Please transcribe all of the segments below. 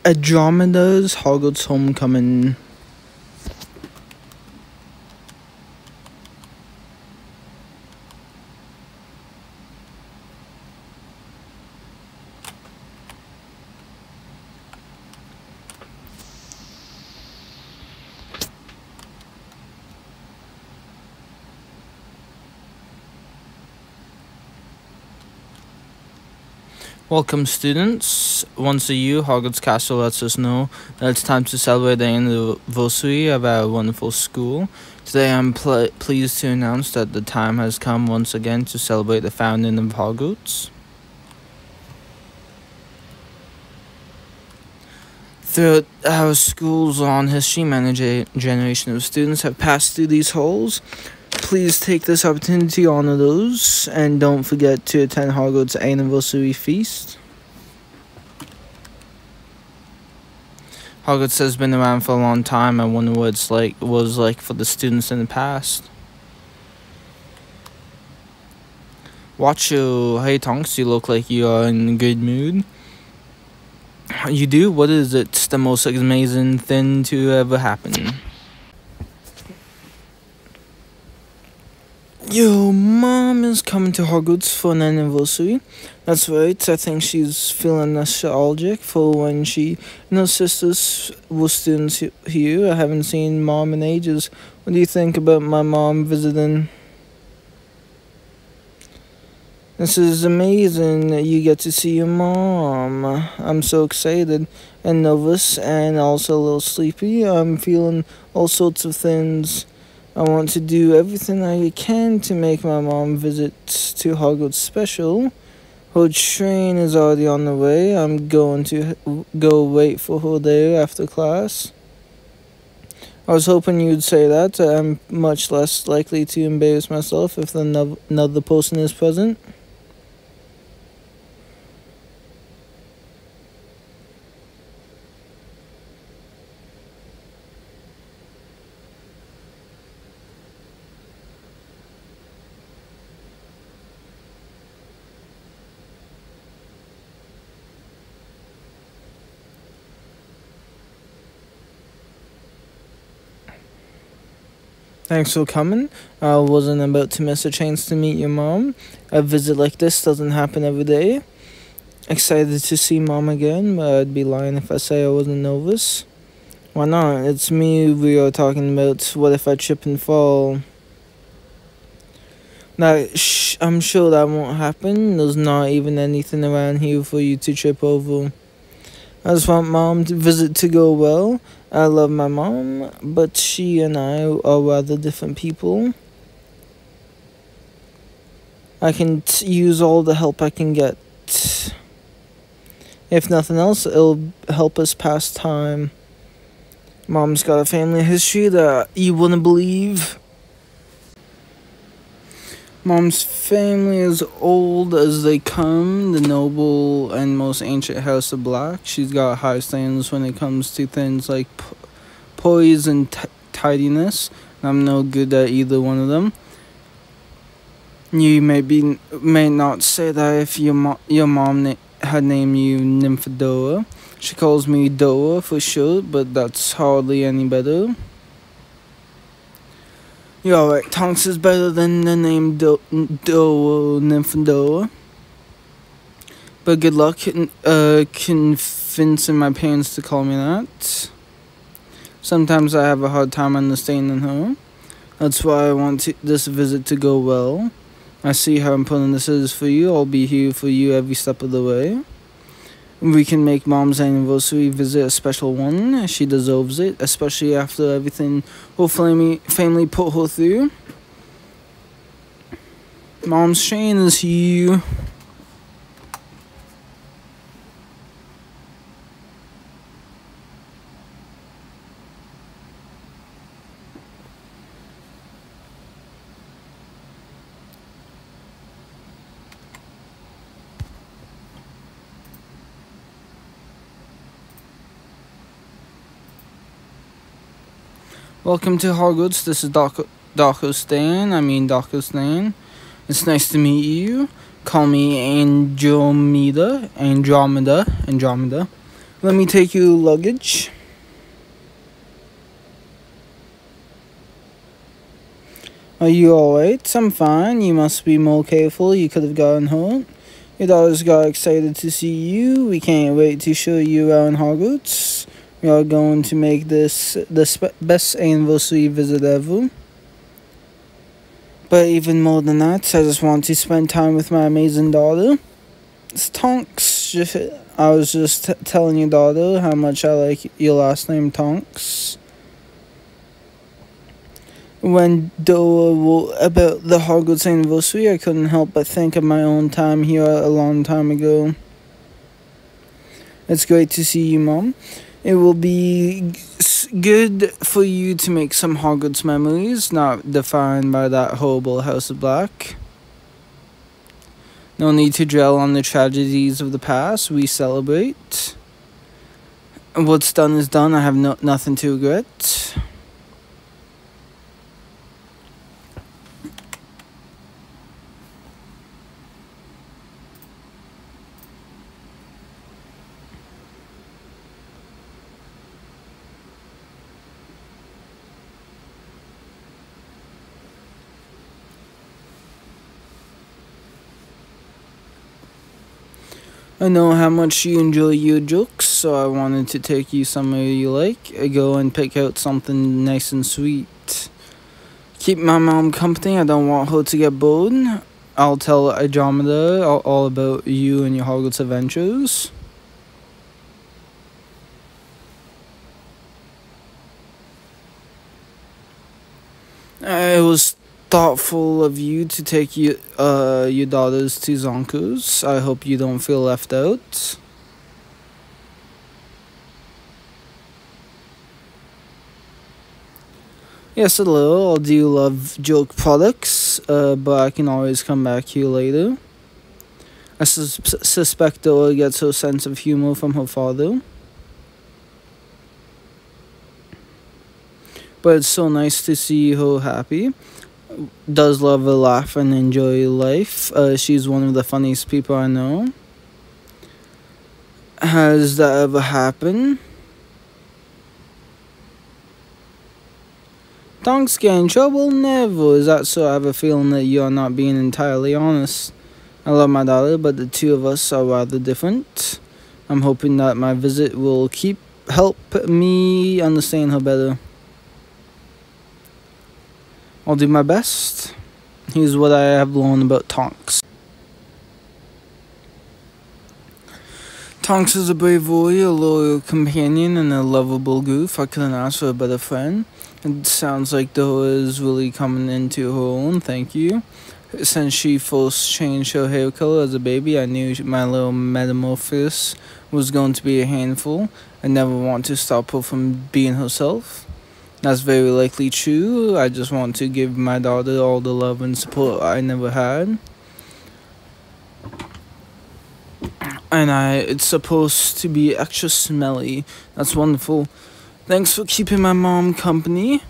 Andromeda's Hogwarts Homecoming. Welcome, students. Once a year, Hogwarts Castle lets us know that it's time to celebrate the anniversary of our wonderful school. Today, I'm pleased to announce that the time has come once again to celebrate the founding of Hogwarts. Throughout our school's long history, many generations of students have passed through these halls. Please take this opportunity to honor those, and don't forget to attend Hogwarts' anniversary feast. Hogwarts has been around for a long time. I wonder what it was like for the students in the past. Watch you. Hey Tonks, you look like you are in a good mood. You do? What is it? It's the most amazing thing to ever happen. Your mom is coming to Hogwarts for an anniversary. That's right, I think she's feeling nostalgic for when she and her sisters were students here. I haven't seen mom in ages. What do you think about my mom visiting? This is amazing that you get to see your mom. I'm so excited and nervous and also a little sleepy. I'm feeling all sorts of things. I want to do everything I can to make my mom visit to Hogwarts special. Her train is already on the way. I'm going to go wait for her there after class. I was hoping you'd say that. I'm much less likely to embarrass myself if another person is present. Thanks for coming. I wasn't about to miss a chance to meet your mom. A visit like this doesn't happen every day. Excited to see mom again, but I'd be lying if I say I wasn't nervous. Why not? It's me we are talking about. What if I trip and fall? Now, I'm sure that won't happen. There's not even anything around here for you to trip over. I just want mom's visit to go well. I love my mom, but she and I are rather different people. I can use all the help I can get. If nothing else, it'll help us pass time. Mom's got a family history that you wouldn't believe. Mom's family is old as they come, the noble and most ancient House of Black. She's got high standards when it comes to things like poise and tidiness. I'm no good at either one of them. You may not say that if your mom had named you Nymphadora. She calls me Dora for short, but that's hardly any better. You're alright, Tonks is better than the name Dora Nymphadora. But good luck convincing my parents to call me that. Sometimes I have a hard time understanding her. That's why I want this visit to go well. I see how important this is for you. I'll be here for you every step of the way. We can make mom's anniversary visit a special one. She deserves it, especially after everything her family put her through. Mom's train is here. Welcome to Hogwarts. This is Dr. Stan. It's nice to meet you. Call me Andromeda. Let me take your luggage. Are you alright? I'm fine. You must be more careful. You could have gotten hurt. Your daughters got excited to see you. We can't wait to show you around Hogwarts. We are going to make this the best anniversary visit ever. But even more than that, I just want to spend time with my amazing daughter. It's Tonks. I was just telling your daughter how much I like your last name, Tonks. When Dora wrote about the Hogwarts anniversary, I couldn't help but think of my own time here a long time ago. It's great to see you, Mom. It will be good for you to make some Hogwarts memories, not defined by that horrible House of Black. No need to dwell on the tragedies of the past. We celebrate. What's done is done. I have nothing to regret. I know how much you enjoy your jokes, so I wanted to take you somewhere you like. Go and pick out something nice and sweet. Keep my mom company. I don't want her to get bored. I'll tell Andromeda all about you and your Hogwarts adventures. It was thoughtful of you to take your daughters to Zonkers. I hope you don't feel left out. Yes, hello. I do love joke products, but I can always come back here later. I suspect Dora gets her sense of humor from her father. But it's so nice to see her happy. Does love a laugh and enjoy life. She's one of the funniest people I know. Has that ever happened? Tonks get in trouble? Never. Is that so? I have a feeling that you are not being entirely honest. I love my daughter, but the two of us are rather different. I'm hoping that my visit will help me understand her better. I'll do my best. Here's what I have learned about Tonks. Tonks is a brave warrior, a loyal companion, and a lovable goof. I couldn't ask for a better friend. It sounds like Dora is really coming into her own, thank you. Since she first changed her hair color as a baby, I knew my little metamorphosis was going to be a handful. I never want to stop her from being herself. That's very likely true. I just want to give my daughter all the love and support I never had. And it's supposed to be extra smelly. That's wonderful. Thanks for keeping my mom company.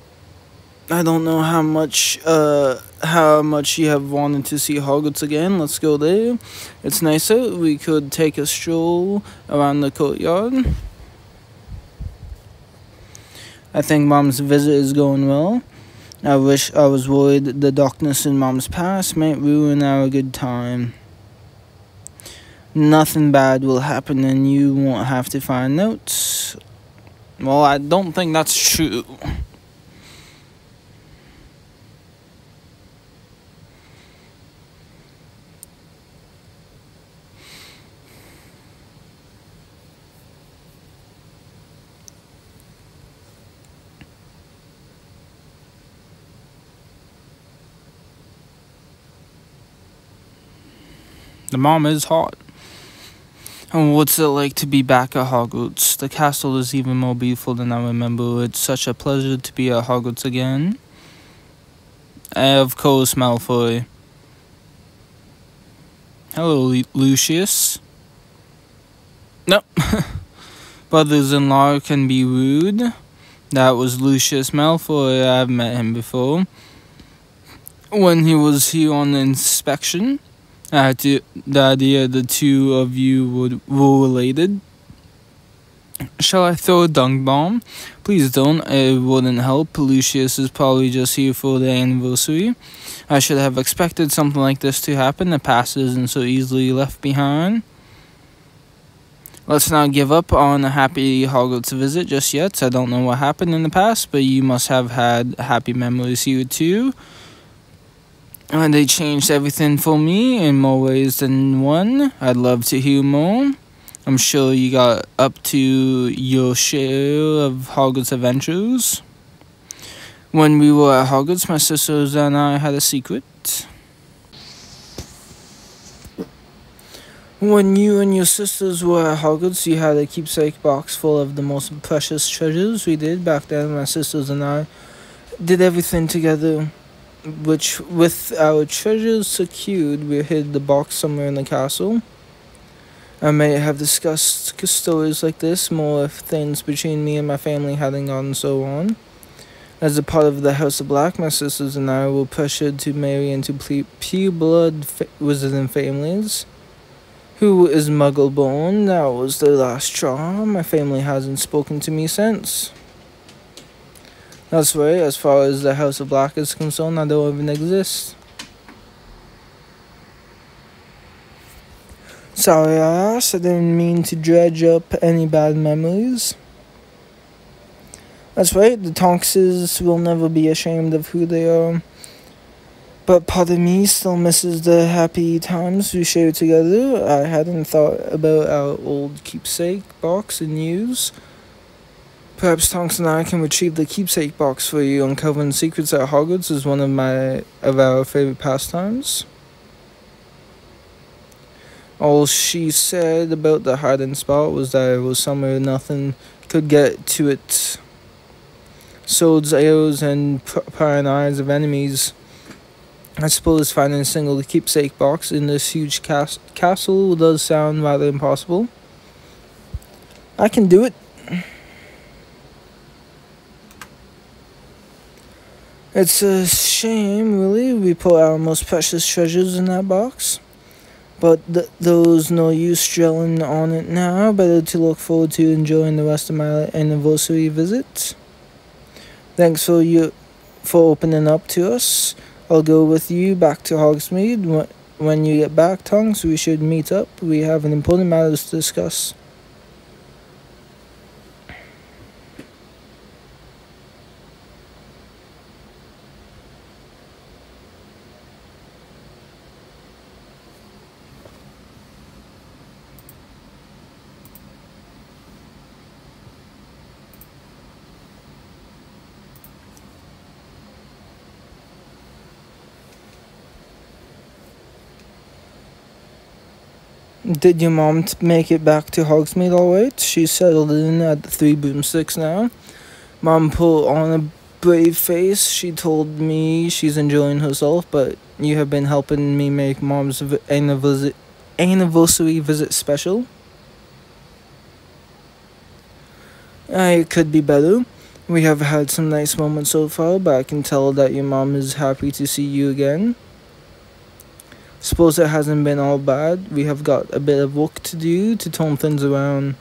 I don't know how much you have wanted to see Hogwarts again. Let's go there. It's nice out. We could take a stroll around the courtyard. I think Mom's visit is going well. I wish I was worried the darkness in Mom's past might ruin our good time. Nothing bad will happen and you won't have to find notes. Well, I don't think that's true. The mom is hot. And what's it like to be back at Hogwarts? The castle is even more beautiful than I remember. It's such a pleasure to be at Hogwarts again. Of course, Malfoy. Hello, Lucius. Nope. Brothers-in-law can be rude. That was Lucius Malfoy. I've met him before. When he was here on inspection. The idea the two of you were related. Shall I throw a dunk bomb? Please don't, it wouldn't help. Lucius is probably just here for the anniversary. I should have expected something like this to happen. The past isn't so easily left behind. Let's not give up on a happy Hogwarts visit just yet. I don't know what happened in the past, but you must have had happy memories here too. And they changed everything for me in more ways than one. I'd love to hear more. I'm sure you got up to your share of Hogwarts adventures. When we were at Hogwarts, my sisters and I had a secret. When you and your sisters were at Hogwarts, you had a keepsake box full of the most precious treasures. We did back then. My sisters and I did everything together, which, with our treasures secured, we hid the box somewhere in the castle. I may have discussed stories like this more if things between me and my family hadn't gotten so on. As a part of the House of Black, my sisters and I were pressured to marry into pure blood wizarding families. Who is Muggle-born? That was the last straw. My family hasn't spoken to me since. That's right, as far as the House of Black is concerned, I don't even exist. Sorry I asked, I didn't mean to dredge up any bad memories. That's right, the Tonkses will never be ashamed of who they are. But part of me still misses the happy times we shared together. I hadn't thought about our old keepsake box in use. Perhaps Tonks and I can retrieve the keepsake box for you. Uncovering secrets at Hogwarts is one of our favorite pastimes. All she said about the hiding spot was that it was somewhere nothing could get to it. Swords, arrows, and prying eyes of enemies. I suppose finding a single keepsake box in this huge castle does sound rather impossible. I can do it. It's a shame, really. We put our most precious treasures in that box. But there's no use dwelling on it now. Better to look forward to enjoying the rest of my anniversary visit. Thanks for opening up to us. I'll go with you back to Hogsmeade. When you get back, Tonks, we should meet up. We have an important matter to discuss. Did your mom make it back to Hogsmeade all right? She's settled in at the Three Broomsticks now. Mom put on a brave face. She told me she's enjoying herself, but you have been helping me make Mom's anniversary visit special. It could be better. We have had some nice moments so far, but I can tell that your mom is happy to see you again. Suppose it hasn't been all bad. We have got a bit of work to do to turn things around.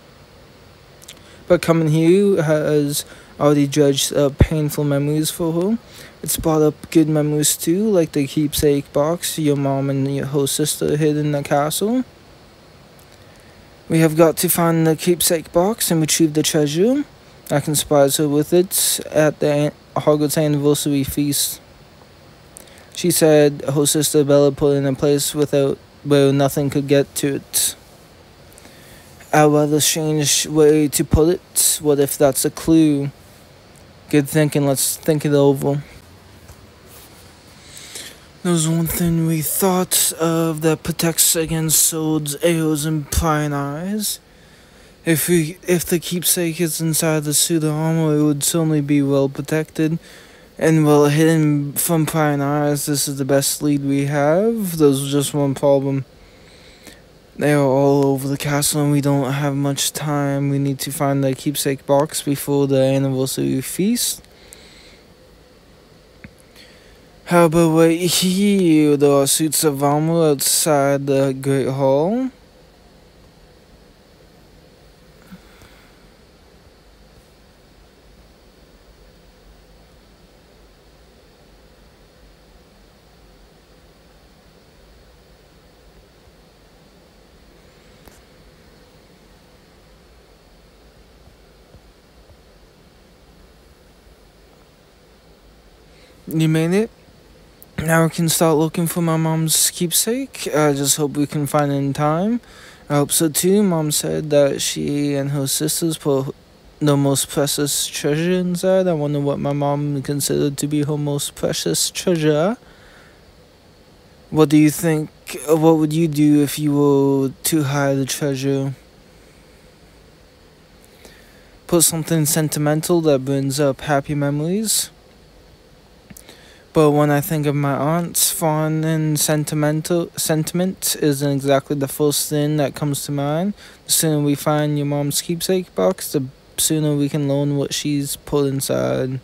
But coming here has already dredged up painful memories for her. It's brought up good memories too, like the keepsake box your mom and her sister hid in the castle. We have got to find the keepsake box and retrieve the treasure. I can surprise her with it at the Hogwarts anniversary feast. She said her sister Bella put it in a place where nothing could get to it. A rather strange way to put it. What if that's a clue? Good thinking, let's think it over. There's one thing we thought of that protects against swords, arrows, and prying eyes. If the keepsake is inside the suit of armor, it would certainly be well protected. And well hidden from prying eyes. This is the best lead we have. There's just one problem. They are all over the castle and we don't have much time. We need to find the keepsake box before the anniversary feast. How about right here? There are suits of armor outside the Great Hall. You made it? Now we can start looking for my mom's keepsake. I just hope we can find it in time. I hope so too. Mom said that she and her sisters put the most precious treasure inside. I wonder what my mom considered to be her most precious treasure. What do you think? What would you do if you were to hide a treasure? Put something sentimental that brings up happy memories. But when I think of my aunt's fond and sentiment isn't exactly the first thing that comes to mind. The sooner we find your mom's keepsake box, the sooner we can learn what she's put inside.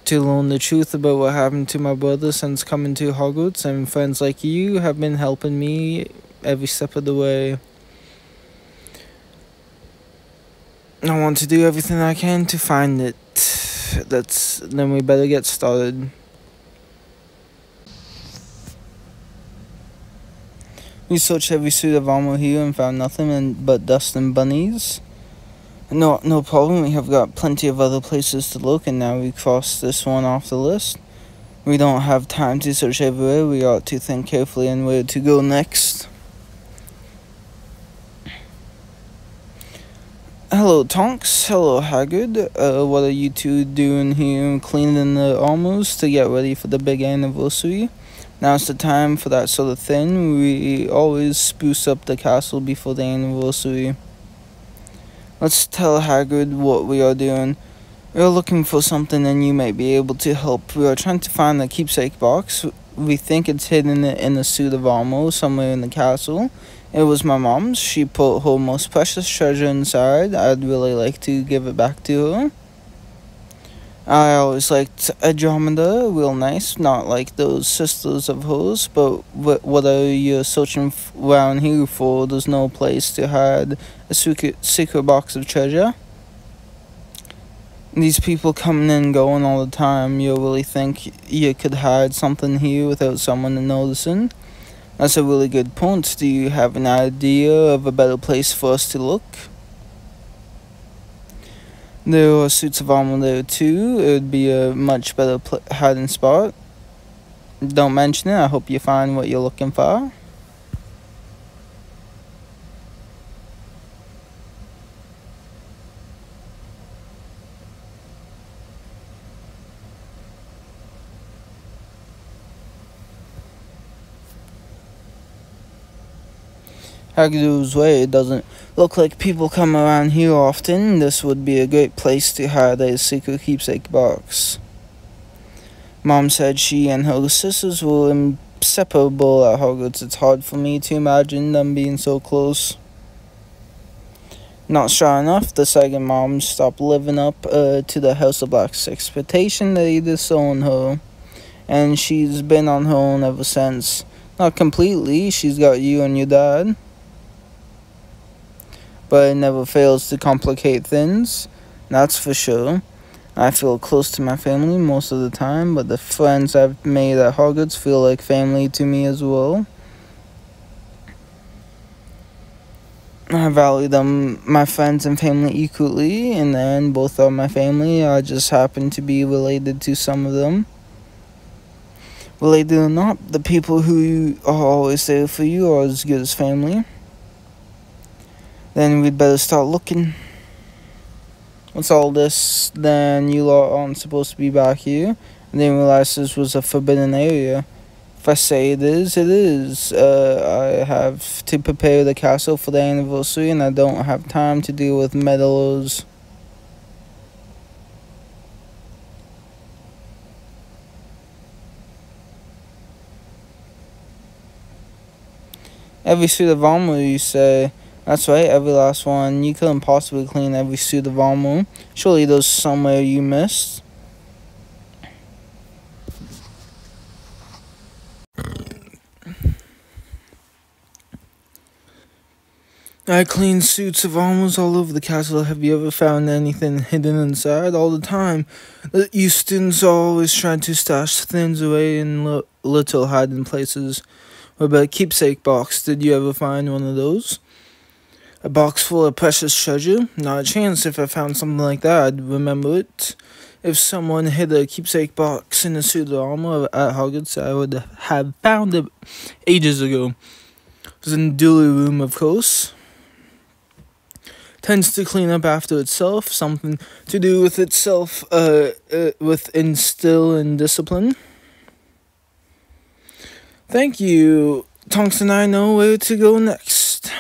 To learn the truth about what happened to my brother since coming to Hogwarts, and friends like you have been helping me every step of the way. I want to do everything I can to find it. Then we better get started. We searched every suit of armor here and found nothing but dust and bunnies. No problem, we have got plenty of other places to look, and now we cross this one off the list. We don't have time to search everywhere, we ought to think carefully on where to go next. Hello, Tonks. Hello, Hagrid. What are you two doing here, cleaning the armors to get ready for the big anniversary? Now's the time for that sort of thing. We always spruce up the castle before the anniversary. Let's tell Hagrid what we are doing. We are looking for something and you may be able to help. We are trying to find the keepsake box. We think it's hidden in a suit of armor somewhere in the castle. It was my mom's. She put her most precious treasure inside. I'd really like to give it back to her. I always liked Andromeda, real nice, not like those sisters of hers, but what are you searching around here for? There's no place to hide a secret box of treasure. These people coming and going all the time, you really think you could hide something here without someone noticing? That's a really good point. Do you have an idea of a better place for us to look? There are suits of armor there too. It would be a much better hiding spot. Don't mention it. I hope you find what you're looking for. Hagrid's way, it doesn't look like people come around here often. This would be a great place to hide a secret keepsake box. Mom said she and her sisters were inseparable at Hogwarts. It's hard for me to imagine them being so close. Not sure enough, the second mom stopped living up to the House of Black's expectation that he disowned her. And she's been on her own ever since. Not completely, she's got you and your dad. But it never fails to complicate things, that's for sure. I feel close to my family most of the time, but the friends I've made at Hogwarts feel like family to me as well. I value them, my friends and family, equally. In the end, both are my family. I just happen to be related to some of them. Related or not, the people who are always there for you are as good as family. Then we'd better start looking. What's all this? Then you lot aren't supposed to be back here. I didn't realize this was a forbidden area. If I say it is, it is. I have to prepare the castle for the anniversary and I don't have time to deal with meddlers. Every suit of armor, you say? That's right, every last one. You couldn't possibly clean every suit of armor. Surely there's somewhere you missed. I clean suits of armors all over the castle. Have you ever found anything hidden inside? All the time. You students always try to stash things away in little hiding places. What about a keepsake box? Did you ever find one of those? A box full of precious treasure? Not a chance. If I found something like that, I'd remember it. If someone hid a keepsake box in a suit of armor at Hogwarts, I would have found it ages ago. It was in the dueling room, of course. Tends to clean up after itself, something to do with itself, with instill and discipline. Thank you. Tonks and I know where to go next.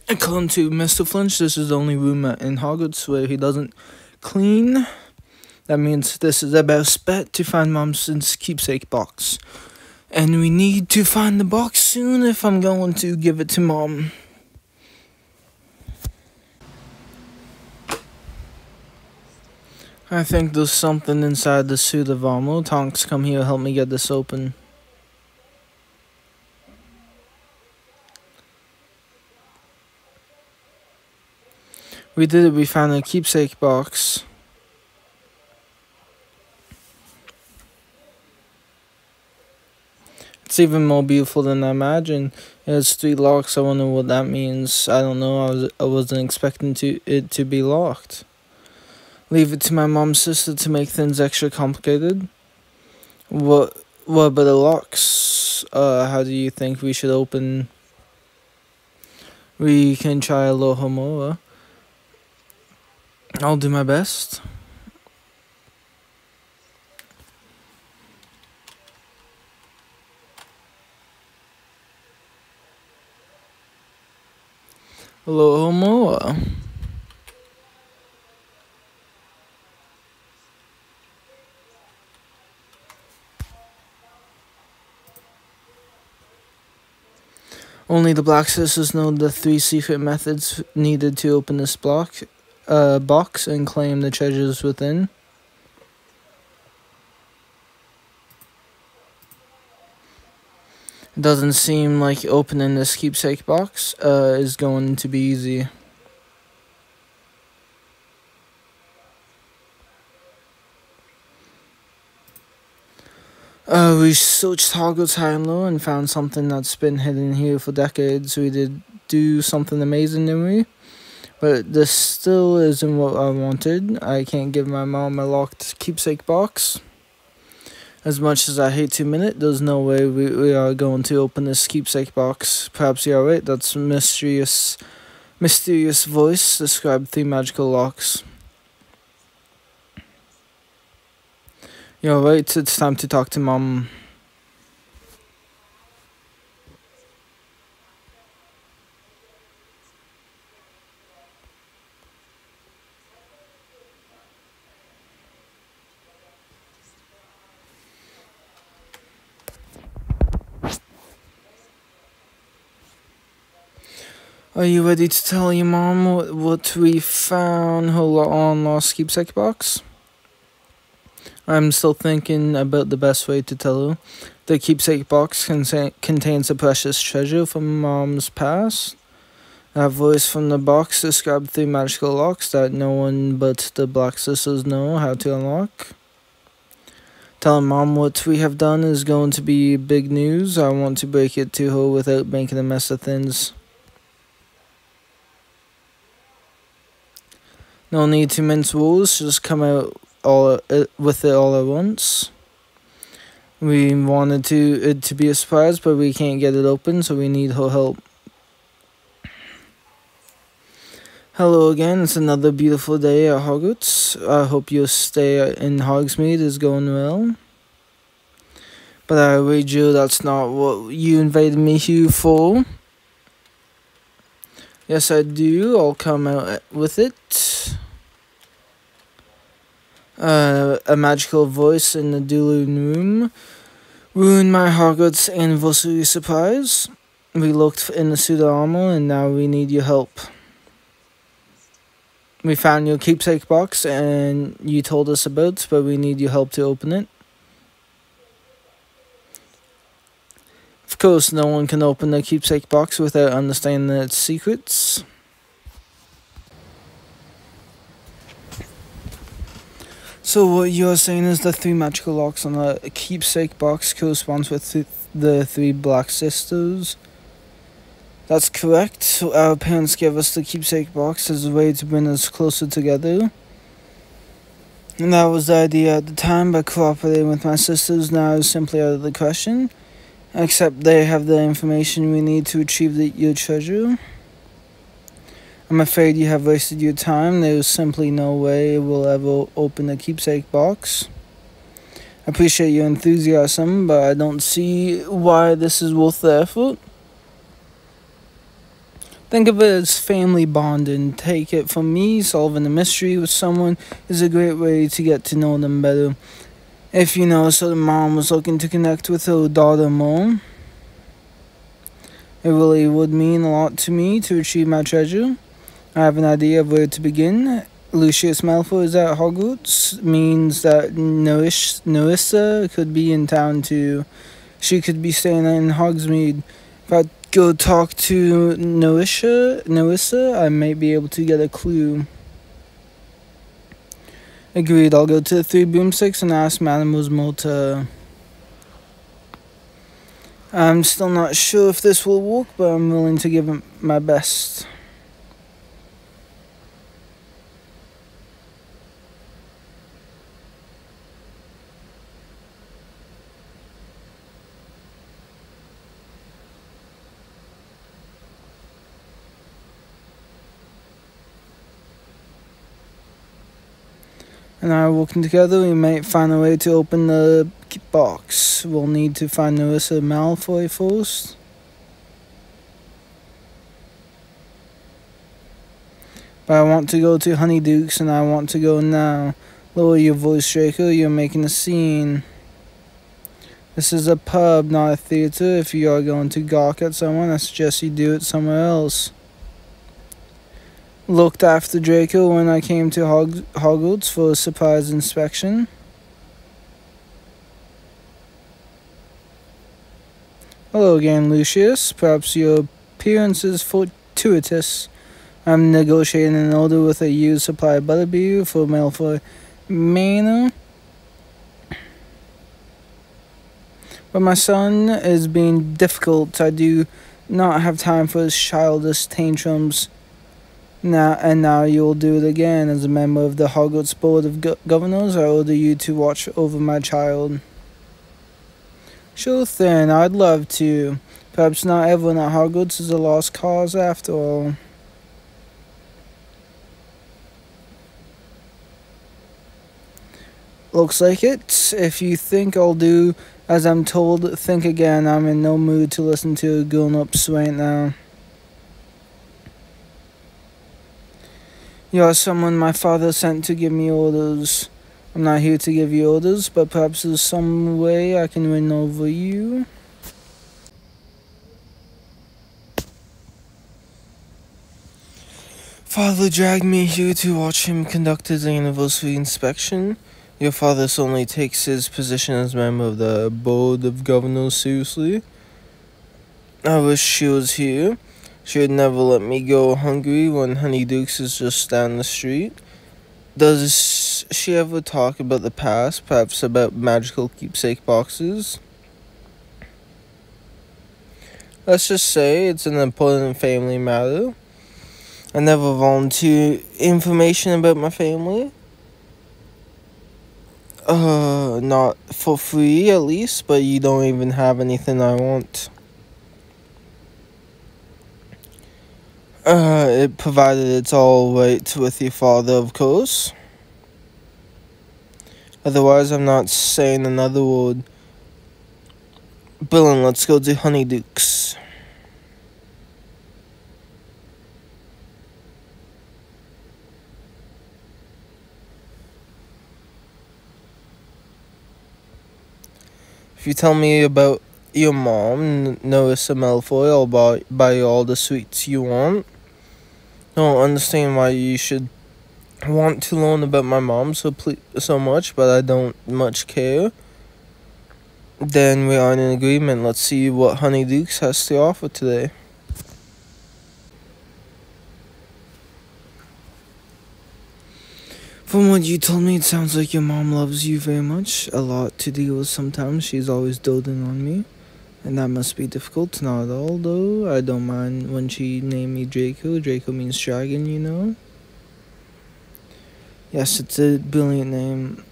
According to Mr. Flinch, this is the only room in Hogwarts where he doesn't clean. That means this is the best bet to find Mom's keepsake box. And we need to find the box soon if I'm going to give it to Mom. I think there's something inside the suit of armor. Tonks, come here, help me get this open. We did it, we found a keepsake box. It's even more beautiful than I imagined. It has 3 locks, I wonder what that means. I don't know, I wasn't expecting it to be locked. Leave it to my mom's sister to make things extra complicated. What about the locks? How do you think we should open? We can try Alohomora. I'll do my best. Alohomora. Only the Black Sisters know the 3 secret methods needed to open this box and claim the treasures within. It doesn't seem like opening this keepsake box is going to be easy. We searched Hogwarts high and low and found something that's been hidden here for decades. We did do something amazing, didn't we? But this still isn't what I wanted. I can't give my mom a locked keepsake box. As much as I hate to admit it, there's no way we are going to open this keepsake box. Perhaps you're right, that's mysterious voice described 3 magical locks. You're right, it's time to talk to Mom. Are you ready to tell your mom what we found her lost keepsake box? I'm still thinking about the best way to tell her. The keepsake box contains a precious treasure from Mom's past. That voice from the box described 3 magical locks that no one but the Black Sisters know how to unlock. Telling Mom what we have done is going to be big news. I want to break it to her without making a mess of things. No need to mince words, just come out with it all at once. We wanted it to be a surprise, but we can't get it open, so we need her help. Hello again, it's another beautiful day at Hogwarts. I hope your stay in Hogsmeade is going well. But I wager that's not what you invited me here for. Yes, I do. I'll come out with it. A magical voice in the dueling room ruined my Hogwarts anniversary surprise. We looked in the suit of armor and now we need your help. We found your keepsake box and you told us about, but we need your help to open it. course, no one can open the keepsake box without understanding its secrets. So what you're saying is the 3 magical locks on the keepsake box corresponds with the 3 black sisters. That's correct. Our parents gave us the keepsake box as a way to bring us closer together. And that was the idea at the time, but cooperating with my sisters now is simply out of the question. Except they have the information we need to achieve your treasure. I'm afraid you have wasted your time. There's simply no way we'll ever open the keepsake box. I appreciate your enthusiasm, but I don't see why this is worth the effort. Think of it as family bonding. Take it from me, solving a mystery with someone is a great way to get to know them better. If you know, so the mom was looking to connect with her daughter more. It really would mean a lot to me to achieve my treasure. I have an idea of where to begin. Lucius Malfoy is at Hogwarts. Means that Narissa could be in town too. She could be staying in Hogsmeade. If I go talk to Narissa, I might be able to get a clue. Agreed, I'll go to the 3 broomsticks and ask Madame Osmota. I'm still not sure if this will work, but I'm willing to give it my best. And I are working together, we might find a way to open the box. We'll need to find Narissa Malfoy first. But I want to go to Honeydukes and I want to go now. Lower your voice, Draco, you're making a scene. This is a pub, not a theater. If you are going to gawk at someone, I suggest you do it somewhere else. Looked after Draco when I came to Hogwarts for a surprise inspection. Hello again, Lucius. Perhaps your appearance is fortuitous. I'm negotiating an order with a used supply of butterbeer for Malfoy Manor. But my son is being difficult. I do not have time for his childish tantrums. Now you'll do it again. As a member of the Hogwarts Board of Governors, I order you to watch over my child. Sure thing, I'd love to. Perhaps not everyone at Hogwarts is a lost cause after all. Looks like it. If you think I'll do as I'm told, think again. I'm in no mood to listen to a grown-ups right now. You are someone my father sent to give me orders. I'm not here to give you orders, but perhaps there's some way I can win over you. Father dragged me here to watch him conduct his anniversary inspection. Your father certainly takes his position as member of the Board of Governors seriously. I wish she was here. She would never let me go hungry when Honeydukes is just down the street. Does she ever talk about the past, perhaps about magical keepsake boxes? Let's just say it's an important family matter. I never volunteer information about my family. Not for free at least, but you don't even have anything I want. It provided it's all right with your father, of course. Otherwise, I'm not saying another word. Billen, let's go to Honeydukes. If you tell me about your mom, Narissa Malfoy, I'll buy you all the sweets you want. I don't understand why you should want to learn about my mom so much, but I don't much care. Then we are in agreement. Let's see what Honeydukes has to offer today. From what you told me, it sounds like your mom loves you very much. A lot to deal with sometimes. She's always doting on me. And that must be difficult. Not at all, though. I don't mind when she named me Draco. Draco means dragon, you know? Yes, it's a brilliant name.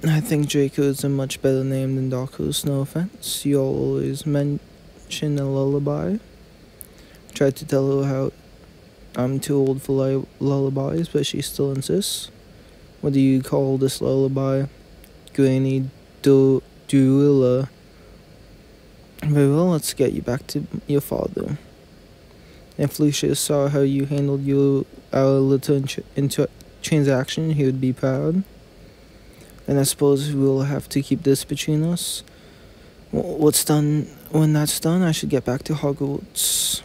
I think Draco is a much better name than Darkos, no offense. You always mention a lullaby. Tried to tell her how I'm too old for lullabies, but she still insists. What do you call this lullaby? Granny Duilla. Very well, let's get you back to your father. If Lucius saw how you handled our little transaction, he would be proud. And I suppose we'll have to keep this between us. What's done? When that's done, I should get back to Hogwarts.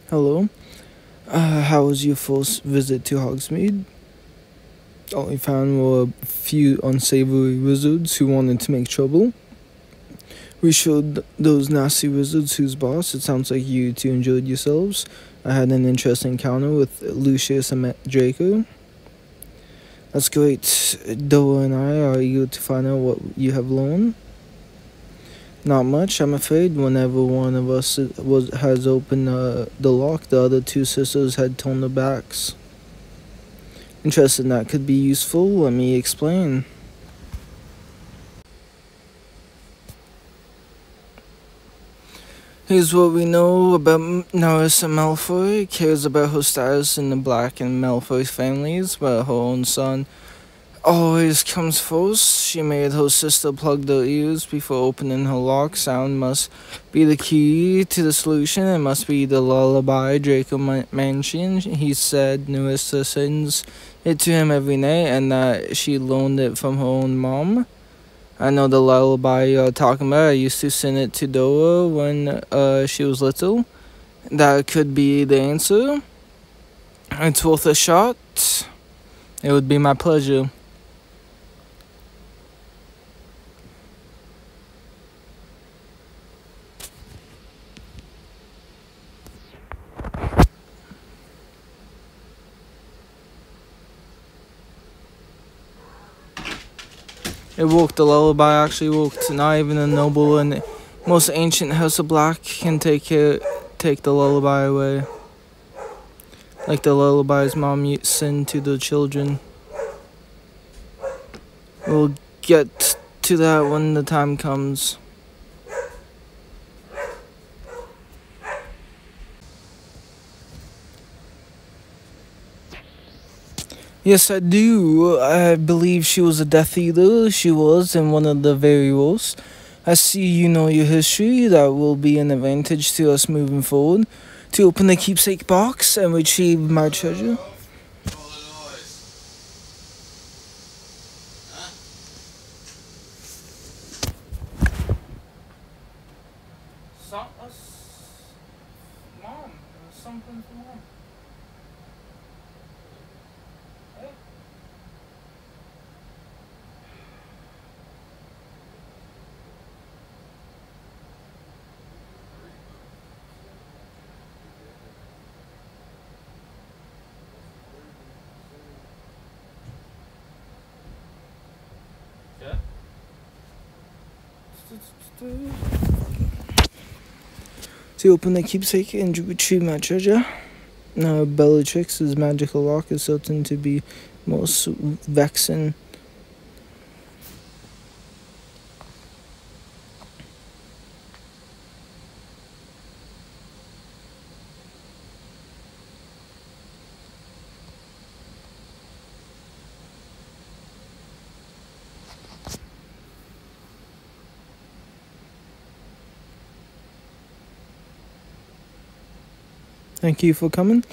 Hello. How was your first visit to Hogsmeade? All we found were a few unsavory wizards who wanted to make trouble. We showed those nasty wizards who's boss. It sounds like you two enjoyed yourselves. I had an interesting encounter with Lucius and Draco. That's great. Dora and I are eager to find out what you have learned. Not much, I'm afraid. Whenever one of us has opened the lock, the other two sisters had turned their backs. Interested in that could be useful. Let me explain. Here's what we know about Narissa Malfoy. Cares about her status in the Black and Malfoy families, but her own son always comes first. She made her sister plug their ears before opening her lock. Sound must be the key to the solution. It must be the lullaby Draco mentioned. He said Narissa sings it to him every night and that she learned it from her own mom. I know the lullaby you're talking about. I used to sing it to Dora when she was little. That could be the answer. It's worth a shot. It would be my pleasure. It worked. The lullaby actually worked. Not even a noble and most ancient House of Black can take the lullaby away. Like the lullabies mom sing to the children. We'll get to that when the time comes. Yes, I do. I believe she was a Death Eater. She was, and one of the very worst. I see you know your history. That will be an advantage to us moving forward. To open the keepsake box and retrieve my treasure. Mom, something for mom. To open the keepsake and retrieve my treasure. Now, Bellatrix's magical lock is certain to be most vexing. Thank you for coming.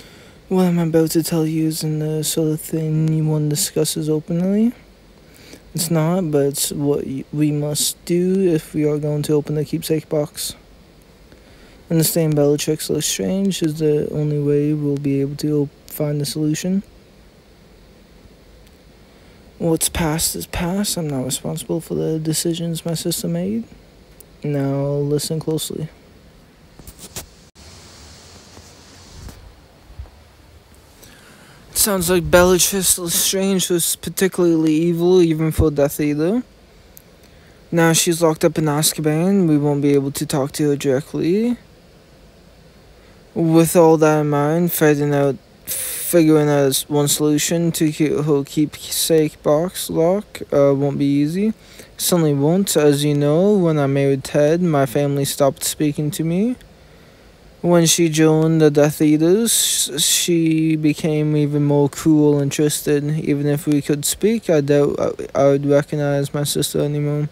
What I'm about to tell you isn't the sort of thing one discusses openly. It's not, but it's what we must do if we are going to open the keepsake box. Understanding Bellatrix Lestrange is the only way we'll be able to find the solution. What's past is past. I'm not responsible for the decisions my sister made. Now listen closely. It sounds like Bellatrix Lestrange was particularly evil even for Death Eater. Now she's locked up in Azkaban. We won't be able to talk to her directly. With all that in mind, figuring out one solution to her keepsake box lock won't be easy. Certainly won't. As you know, when I married Ted, my family stopped speaking to me. When she joined the Death Eaters, she became even more cruel and twisted. Even if we could speak, I doubt I would recognize my sister anymore.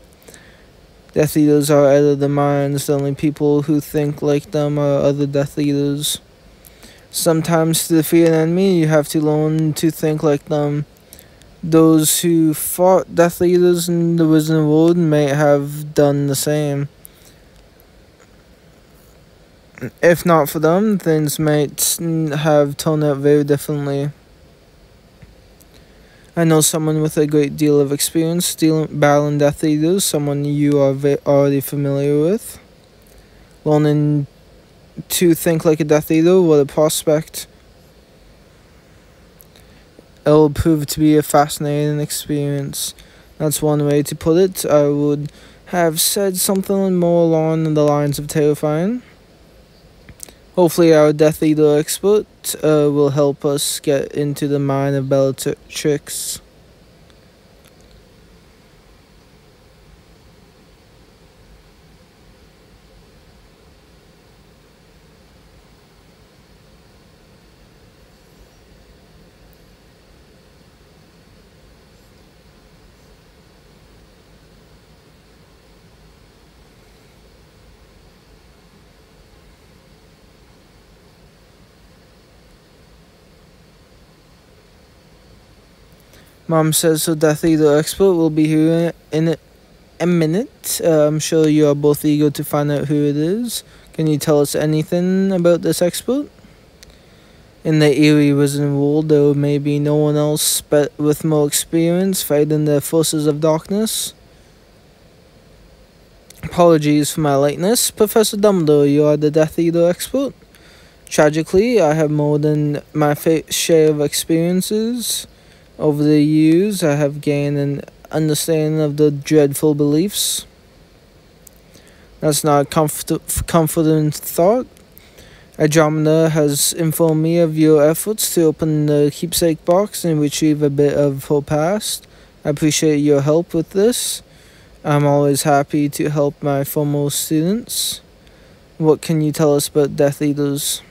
Death Eaters are out of their minds. The only people who think like them are other Death Eaters. Sometimes to defeat an enemy, you have to learn to think like them. Those who fought Death Eaters in the Wizarding World may have done the same. If not for them, things might have turned out very differently. I know someone with a great deal of experience battling Death Eaters, someone you are already familiar with. Learning to think like a Death Eater, what a prospect. It'll prove to be a fascinating experience. That's one way to put it. I would have said something more along the lines of terrifying. Hopefully our Death Eater expert will help us get into the mind of Bellatrix. Mom says so Death Eater expert will be here in a minute. I'm sure you are both eager to find out who it is. Can you tell us anything about this expert? In the eerie Wizarding World, there may be no one else with more experience fighting the forces of darkness. Apologies for my lateness. Professor Dumbledore, you are the Death Eater expert? Tragically, I have more than my share of experiences. Over the years, I have gained an understanding of the dreadful beliefs. That's not a comforting thought. Andromeda has informed me of your efforts to open the keepsake box and retrieve a bit of her past. I appreciate your help with this. I'm always happy to help my former students. What can you tell us about Death Eaters?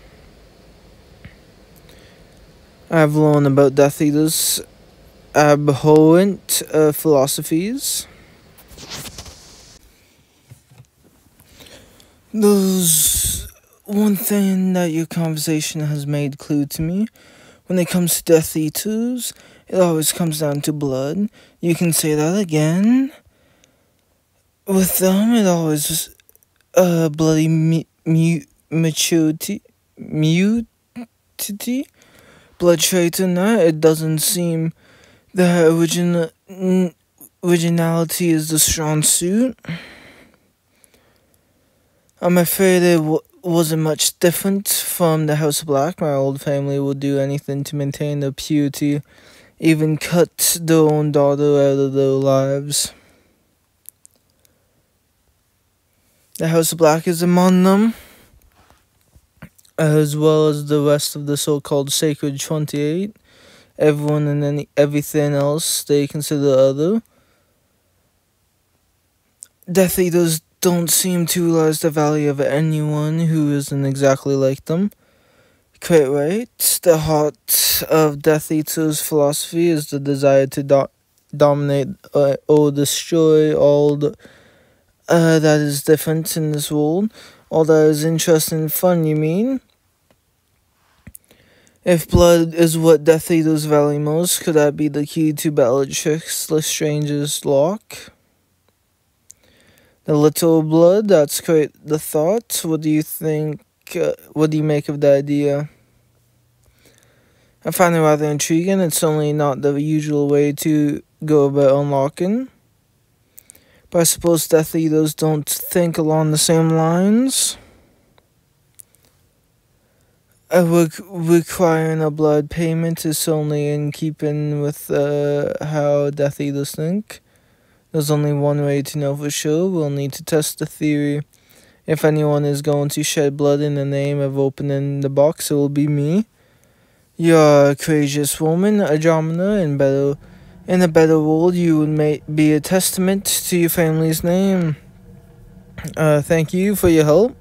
I've learned about Death Eaters' abhorrent philosophies. There's one thing that your conversation has made clear to me. When it comes to Death Eaters, it always comes down to blood. You can say that again. With them, it always bloody maturity, mutity. Blood trait in that. It doesn't seem that originality is the strong suit. I'm afraid it wasn't much different from the House of Black. My old family would do anything to maintain their purity, even cut their own daughter out of their lives. The House of Black is among them, as well as the rest of the so-called Sacred 28. Everyone and everything else they consider other. Death Eaters don't seem to realize the value of anyone who isn't exactly like them. Quite right. The heart of Death Eaters' philosophy is the desire to dominate or destroy all that is different in this world. All that is interesting and fun, you mean? If blood is what Death Eaters value most, could that be the key to Bellatrix Lestrange's lock? The little blood, that's quite the thought. What do you think? What do you make of the idea? I find it rather intriguing. It's certainly not the usual way to go about unlocking. But I suppose Death Eaters don't think along the same lines. Requiring a blood payment is only in keeping with how Death Eaters think. There's only one way to know for sure. We'll need to test the theory. If anyone is going to shed blood in the name of opening the box, it will be me. You're a courageous woman, Andromeda, in a better world, you would be a testament to your family's name. Thank you for your help.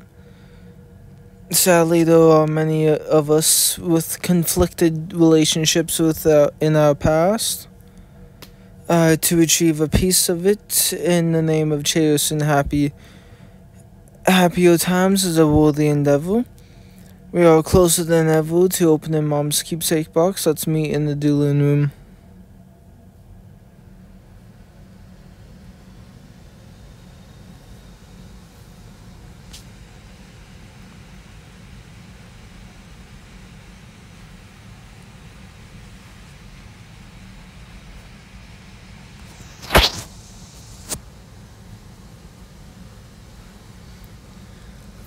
Sadly, there are many of us with conflicted relationships in our past. To achieve a piece of it in the name of cherished and happier times is a worthy endeavor. We are closer than ever to opening Mom's keepsake box. Let's meet in the dueling room.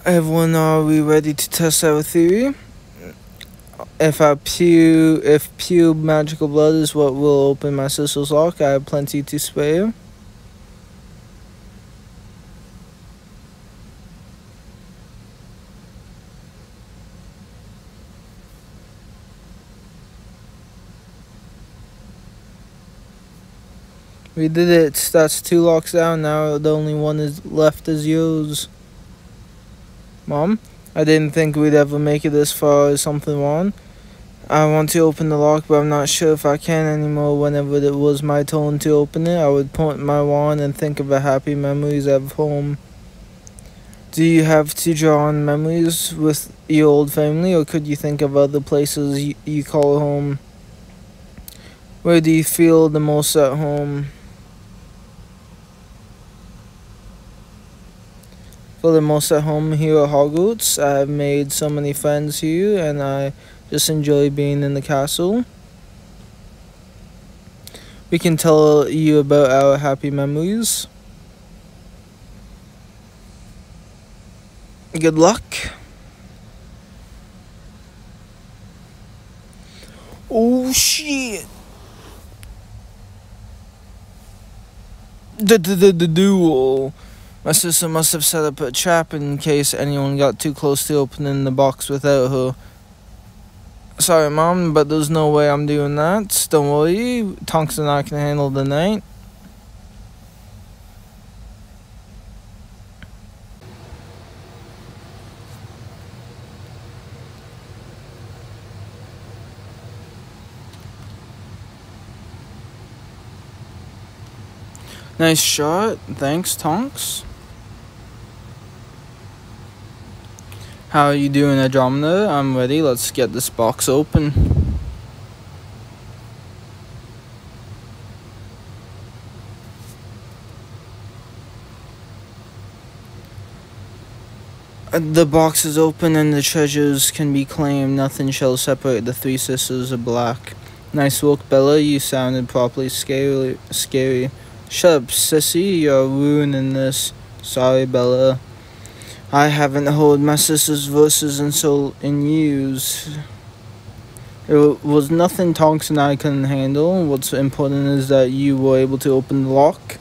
Everyone, are we ready to test our theory? If pure magical blood is what will open my sister's lock, I have plenty to spare. We did it. That's 2 locks down. Now the only one is left is yours. Mom, I didn't think we'd ever make it this far. Is something wrong? I want to open the lock, but I'm not sure if I can anymore. Whenever it was my turn to open it, I would point my wand and think of the happy memories of home. Do you have to draw on memories with your old family, or could you think of other places you call home? Where do you feel the most at home? For the most at home here at Hogwarts. I have made so many friends here, and I just enjoy being in the castle. We can tell you about our happy memories. Good luck. Oh shit! The duel. My sister must have set up a trap in case anyone got too close to opening the box without her. Sorry, Mom, but there's no way I'm doing that. Don't worry, Tonks and I can handle the night. Nice shot. Thanks, Tonks. How are you doing, Andromeda? I'm ready. Let's get this box open. The box is open and the treasures can be claimed. Nothing shall separate the 3 sisters of black. Nice work, Bella. You sounded properly scary. Shut up, sissy. You're ruining this. Sorry, Bella. I haven't heard my sister's verses in years. It was nothing Tonks and I couldn't handle. What's important is that you were able to open the lock.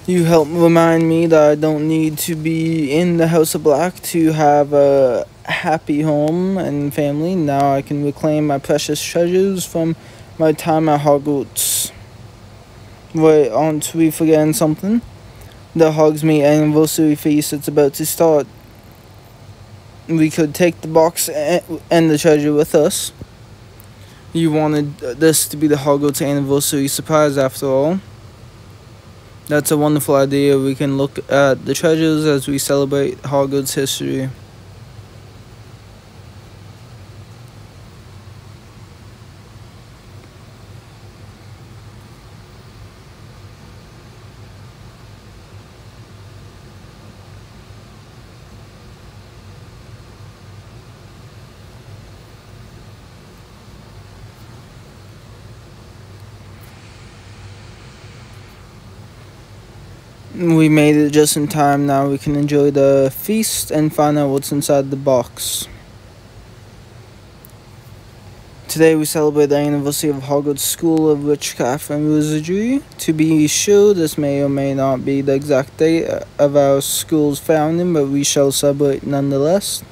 You helped remind me that I don't need to be in the House of Black to have a happy home and family. Now I can reclaim my precious treasures from my time at Hogwarts. Wait, aren't we forgetting something? The Hogsmeade anniversary feast is about to start. We could take the box and the treasure with us. You wanted this to be the Hogwarts anniversary surprise after all. That's a wonderful idea. We can look at the treasures as we celebrate Hogwarts history. We made it just in time. Now we can enjoy the feast and find out what's inside the box. Today we celebrate the anniversary of Hogwarts School of Witchcraft and Wizardry. To be sure, this may or may not be the exact date of our school's founding, but we shall celebrate nonetheless.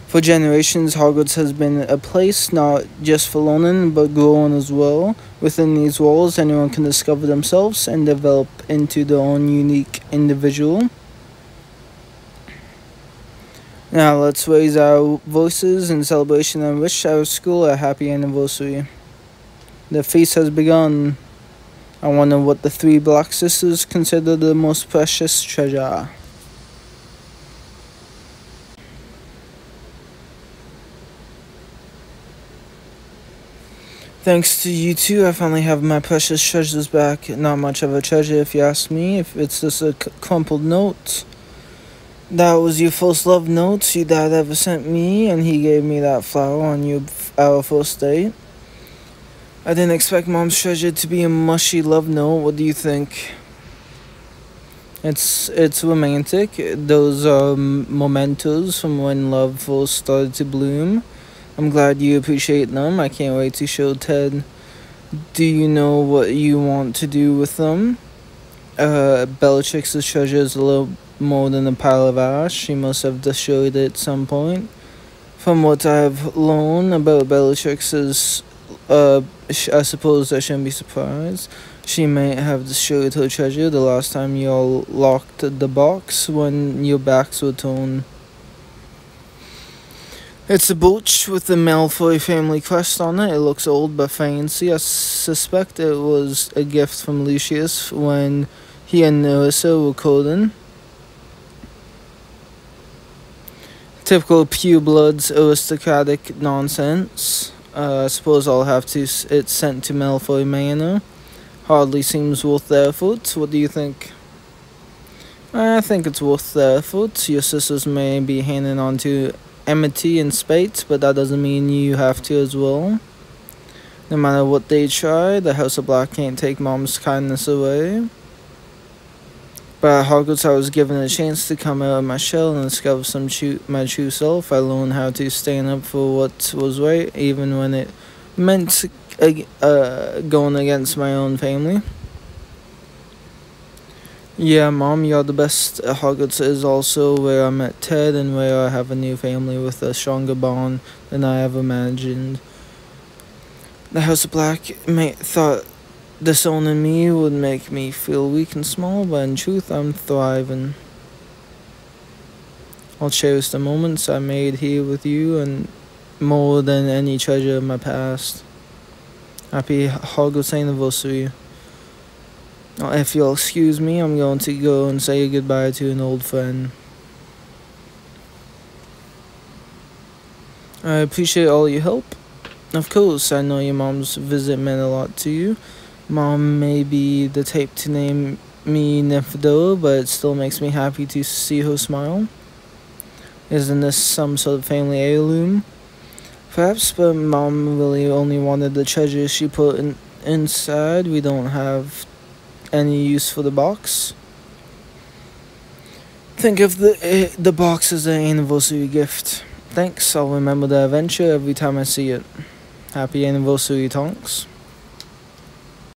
For generations, Hogwarts has been a place not just for learning, but growing as well. Within these walls, anyone can discover themselves and develop into their own unique individual. Now let's raise our voices in celebration and wish our school a happy anniversary. The feast has begun. I wonder what the three Black Sisters consider the most precious treasure. Thanks to you two, I finally have my precious treasures back. Not much of a treasure if you ask me, if it's just a crumpled note. That was your first love note your dad ever sent me, and he gave me that flower on our first date. I didn't expect Mom's treasure to be a mushy love note. What do you think? It's romantic. Those are mementos from when love first started to bloom. I'm glad you appreciate them. I can't wait to show Ted. Do you know what you want to do with them? Bellatrix's treasure is a little more than a pile of ash. She must have destroyed it at some point. From what I've learned about Bellatrix's, I suppose I shouldn't be surprised. She may have destroyed her treasure the last time you all locked the box when your backs were turned. It's a brooch with the Malfoy family crest on it. It looks old but fancy. I suspect it was a gift from Lucius when he and Nerissa were courting. Typical purebloods aristocratic nonsense. I suppose I'll have to. It's sent to Malfoy Manor. Hardly seems worth the effort. What do you think? I think it's worth the effort. Your sisters may be hanging on to enmity and spite, but that doesn't mean you have to as well. No matter what they try, the House of Black can't take Mom's kindness away. But at Hogwarts, I was given a chance to come out of my shell and discover my true self. I learned how to stand up for what was right, even when it meant going against my own family. Yeah, Mom, you're the best. Hogwarts is also where I met Ted and where I have a new family with a stronger bond than I ever imagined. The House of Black thought disowning me would make me feel weak and small, but in truth, I'm thriving. I'll cherish the moments I made here with you and more than any treasure of my past. Happy Hogwarts anniversary. If you'll excuse me, I'm going to go and say goodbye to an old friend. I appreciate all your help. Of course, I know your mom's visit meant a lot to you. Mom may be the type to name me Nymphodora, but it still makes me happy to see her smile. Isn't this some sort of family heirloom? Perhaps, but Mom really only wanted the treasure she put inside. We don't have any use for the box. Think of the box as an anniversary gift. Thanks, I'll remember the adventure every time I see it. Happy anniversary, Tonks.